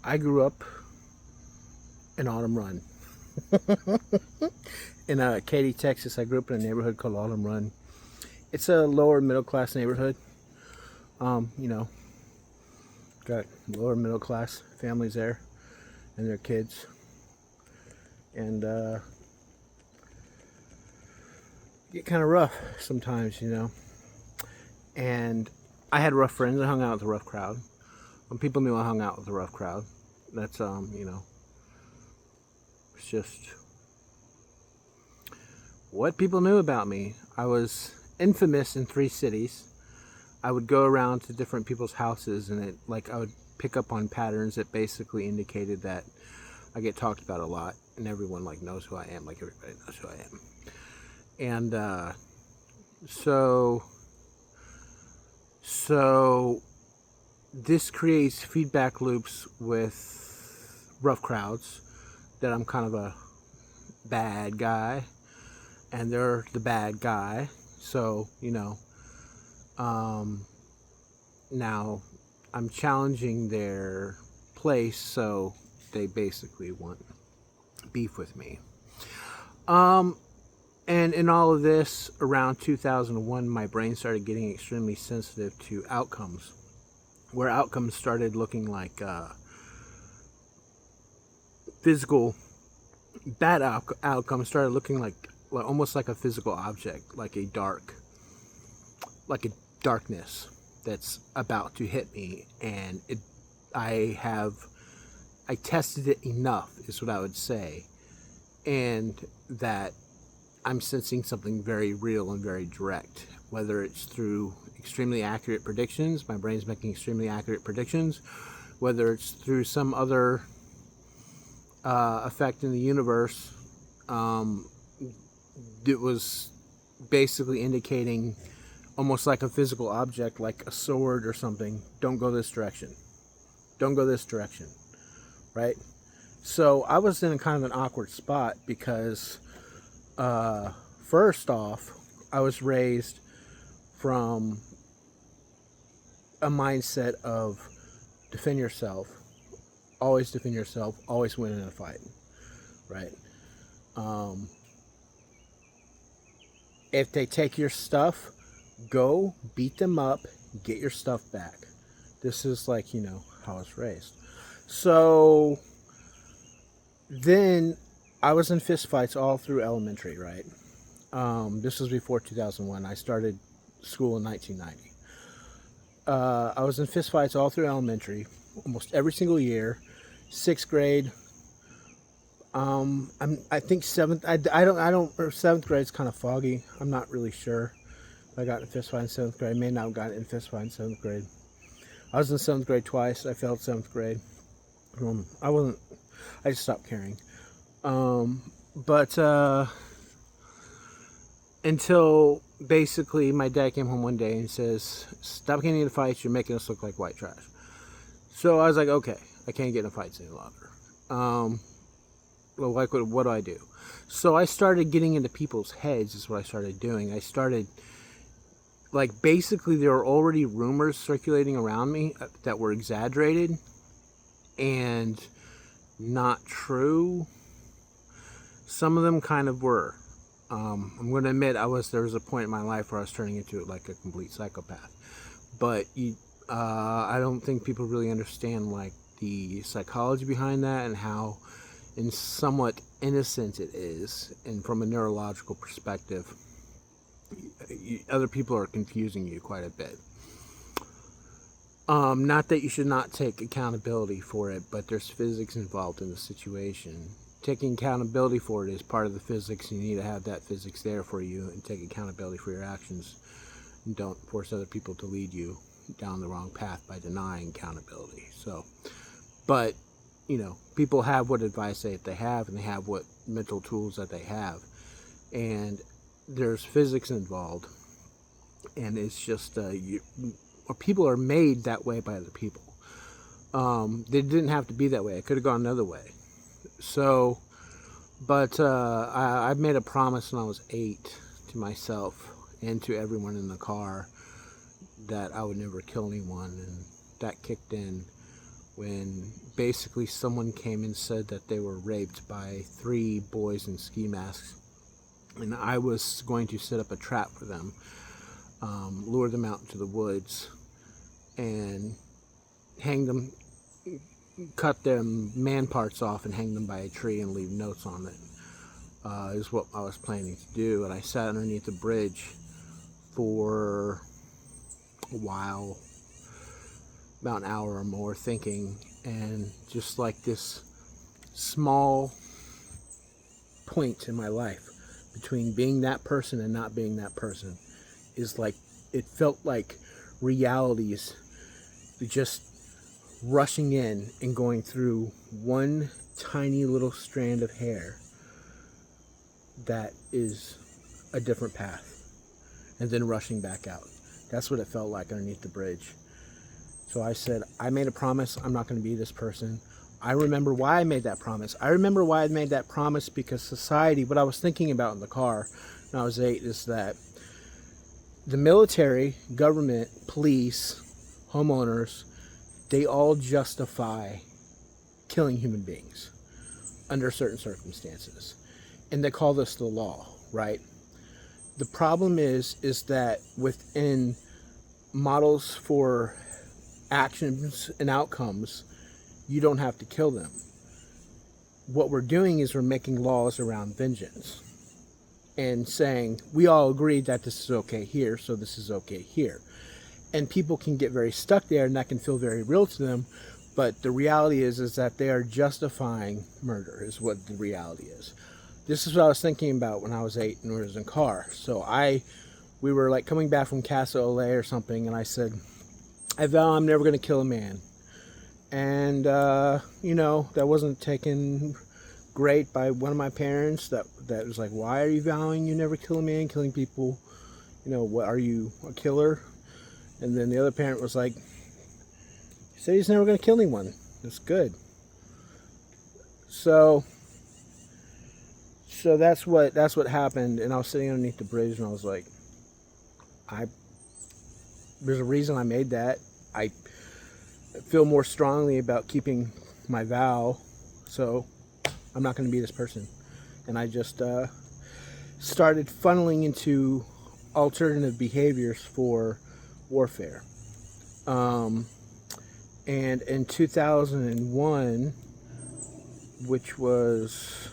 I grew up in Autumn Run. In Katy, Texas. I grew up in a neighborhood called Autumn Run. It's a lower middle class neighborhood. You know, got lower middle class families there and their kids. And get kind of rough sometimes, you know. And I had rough friends. I hung out with a rough crowd. When people knew I hung out with a rough crowd, that's you know, it's just what people knew about me. I was infamous in 3 cities. I would go around to different people's houses, and I would pick up on patterns that basically indicated that I get talked about a lot, and everyone knows who I am. Like everybody knows who I am. And so this creates feedback loops with rough crowds, that I'm kind of a bad guy and they're the bad guy. So, you know, now I'm challenging their place, so they basically want beef with me. And in all of this, around 2001, my brain started getting extremely sensitive to outcomes, where outcomes started looking like physical, bad outcomes started looking like almost like a physical object, like a darkness that's about to hit me. And I tested it enough, is what I would say, and that I'm sensing something very real and very direct, whether it's through extremely accurate predictions, my brain's making extremely accurate predictions, whether it's through some other effect in the universe. It was basically indicating, almost like a physical object, like a sword or something, don't go this direction. Don't go this direction, right? So I was in a kind of an awkward spot because first off, I was raised from a mindset of defend yourself, always win in a fight, right? If they take your stuff, go beat them up, get your stuff back. This is how I was raised. So then I was in fistfights all through elementary, right? This was before 2001. I started school in 1990. I was in fistfights all through elementary, almost every single year. 6th grade. I think 7th. Or 7th grade's kind of foggy. I'm not really sure. I got in a fistfight in 7th grade. I may not have gotten in a fistfight in 7th grade. I was in 7th grade twice. I failed 7th grade. I just stopped caring. But until basically my dad came home one day and says, stop getting into fights, you're making us look like white trash. So I was like, okay, I can't get in fights any longer. Well, what do I do? So I started getting into people's heads, is what I started doing. I started, basically there were already rumors circulating around me that were exaggerated and not true. Some of them kind of were. I'm going to admit there was a point in my life where I was turning into a complete psychopath. But I don't think people really understand the psychology behind that and how somewhat innocent it is. And from a neurological perspective, other people are confusing you quite a bit. Not that you should not take accountability for it, but there's physics involved in the situation. Taking accountability for it is part of the physics. You need to have that physics there for you and take accountability for your actions. And don't force other people to lead you down the wrong path by denying accountability. But people have what advice that they have, and they have what mental tools that they have, and there's physics involved, and it's just people are made that way by other people. They didn't have to be that way. It could have gone another way. So, but I made a promise when I was 8 to myself and to everyone in the car that I would never kill anyone, and that kicked in when basically someone came and said that they were raped by 3 boys in ski masks, and I was going to set up a trap for them, lure them out into the woods, and hang them, cut their man parts off and hang them by a tree and leave notes on it, is what I was planning to do. And I sat underneath the bridge for a while, about an hour or more, thinking, and just like this small point in my life between being that person and not being that person is like, it felt like realities just rushing in and going through one tiny little strand of hair that is a different path, and then rushing back out. That's what it felt like underneath the bridge. So I said, I made a promise, I'm not going to be this person. I remember why I made that promise. I remember why I made that promise because society, what I was thinking about in the car when I was 8 is that the military, government, police, homeowners, they all justify killing human beings under certain circumstances. And they call this the law, right? The problem is that within models for actions and outcomes, you don't have to kill them. What we're doing is we're making laws around vengeance and saying, we all agree that this is okay here, so this is okay here. And people can get very stuck there, and that can feel very real to them. But the reality is that they are justifying murder, is what the reality is. This is what I was thinking about when I was 8 and we was in a car. So we were like coming back from Casa Ole or something, and I said, I vow I'm never going to kill a man. And, that wasn't taken great by one of my parents. That was like, why are you vowing you never kill a man? Killing people, what, are you a killer? And then the other parent was like, he said he's never going to kill anyone. That's good. So that's what happened. And I was sitting underneath the bridge, and I was like, there's a reason I made that. I feel more strongly about keeping my vow, so I'm not going to be this person. And I just started funneling into alternative behaviors for warfare. And in 2001, which was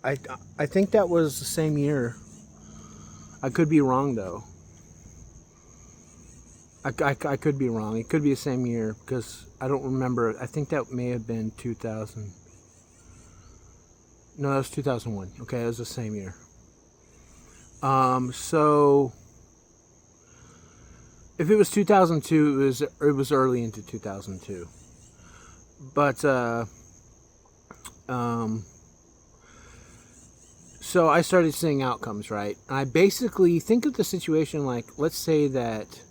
I think that was the same year. I could be wrong though. I could be wrong. It could be the same year because I don't remember. I think that may have been 2000. No, that was 2001. Okay, it was the same year. So if it was 2002, it was early into 2002. But so I started seeing outcomes, right? And I basically think of the situation like, let's say that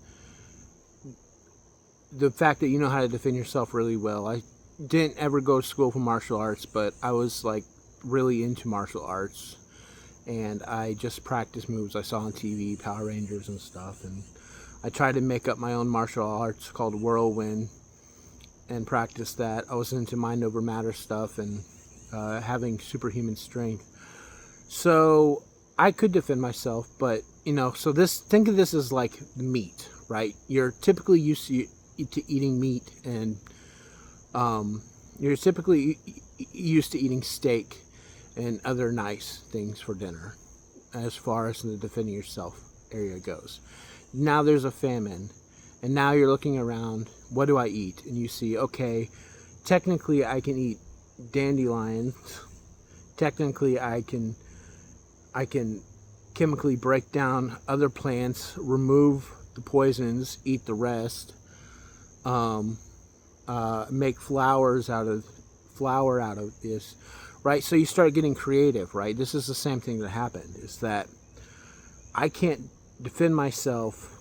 the fact that you know how to defend yourself really well. I didn't ever go to school for martial arts, but I was like really into martial arts, and I just practiced moves I saw on TV, Power Rangers and stuff, and I tried to make up my own martial arts called Whirlwind and practice that. I was into mind over matter stuff and having superhuman strength. So I could defend myself, but so think of this as like meat, right? You're typically used to eating meat, and you're typically used to eating steak and other nice things for dinner, as far as the defending yourself area goes. Now there's a famine, and now you're looking around, what do I eat? And you see, okay, technically I can eat dandelions. Technically I can chemically break down other plants, remove the poisons, eat the rest, make flour out of this, right? So you start getting creative, right? This is the same thing that happened, is that I can't defend myself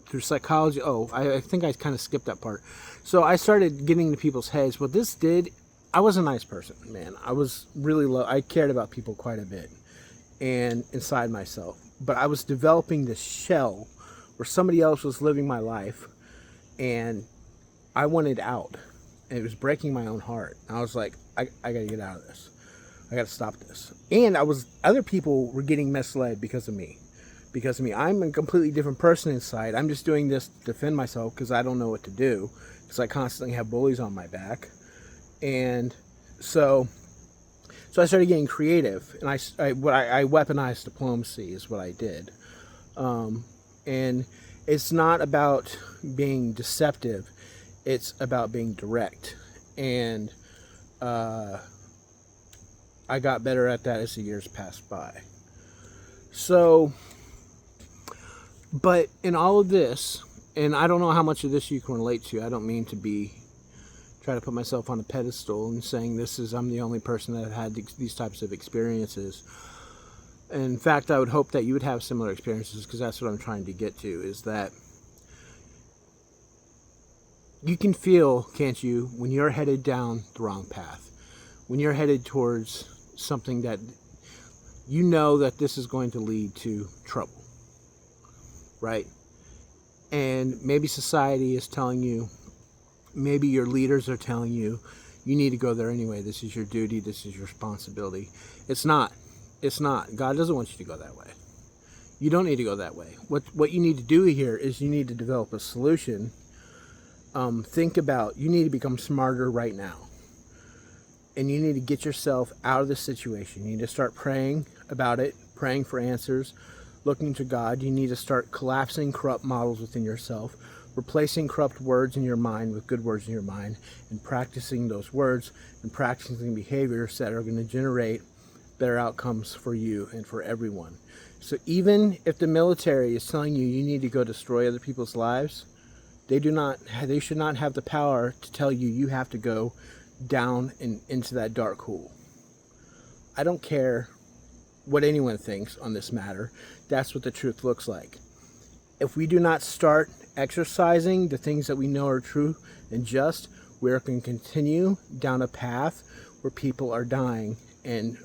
through psychology. I think I kind of skipped that part. So I started getting into people's heads. What this did, I was a nice person, man. I was really I cared about people quite a bit, and inside myself. but I was developing this shell where somebody else was living my life, and I wanted out. And it was breaking my own heart. I was like, I gotta get out of this. I gotta stop this. And other people were getting misled because of me. Because of me. I'm a completely different person inside. I'm just doing this to defend myself because I don't know what to do. Because I constantly have bullies on my back. And so I started getting creative. And I weaponized diplomacy is what I did. And it's not about being deceptive. It's about being direct. And I got better at that as the years passed by. So, but in all of this, and I don't know how much of this you can relate to. I don't mean to try to put myself on a pedestal and saying I'm the only person that had these types of experiences. In fact, I would hope that you would have similar experiences, because that's what I'm trying to get to, is that you can feel, can't you, when you're headed down the wrong path, when you're headed towards something that you know that this is going to lead to trouble, right? And maybe society is telling you, maybe your leaders are telling you, you need to go there anyway. This is your duty. This is your responsibility. It's not. It's not. God doesn't want you to go that way. You don't need to go that way. What you need to do here is you need to develop a solution. Think about, you need to become smarter right now. And you need to get yourself out of this situation. You need to start praying about it, praying for answers, looking to God. You need to start collapsing corrupt models within yourself, replacing corrupt words in your mind with good words in your mind, and practicing those words and practicing behaviors that are going to generate better outcomes for you and for everyone. So even if the military is telling you you need to go destroy other people's lives, they should not have the power to tell you you have to go down and into that dark hole. I don't care what anyone thinks on this matter. That's what the truth looks like. If we do not start exercising the things that we know are true and just, we're going to continue down a path where people are dying and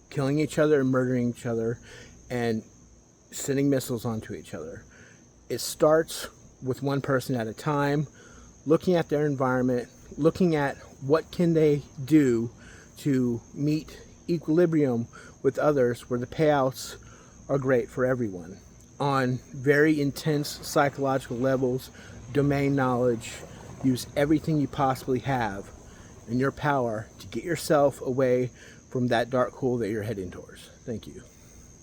killing each other and murdering each other and sending missiles onto each other. It starts with one person at a time, looking at their environment, looking at what can they do to meet equilibrium with others where the payouts are great for everyone. On very intense psychological levels, domain knowledge, use everything you possibly have in your power to get yourself away from that dark hole that you're heading towards. Thank you.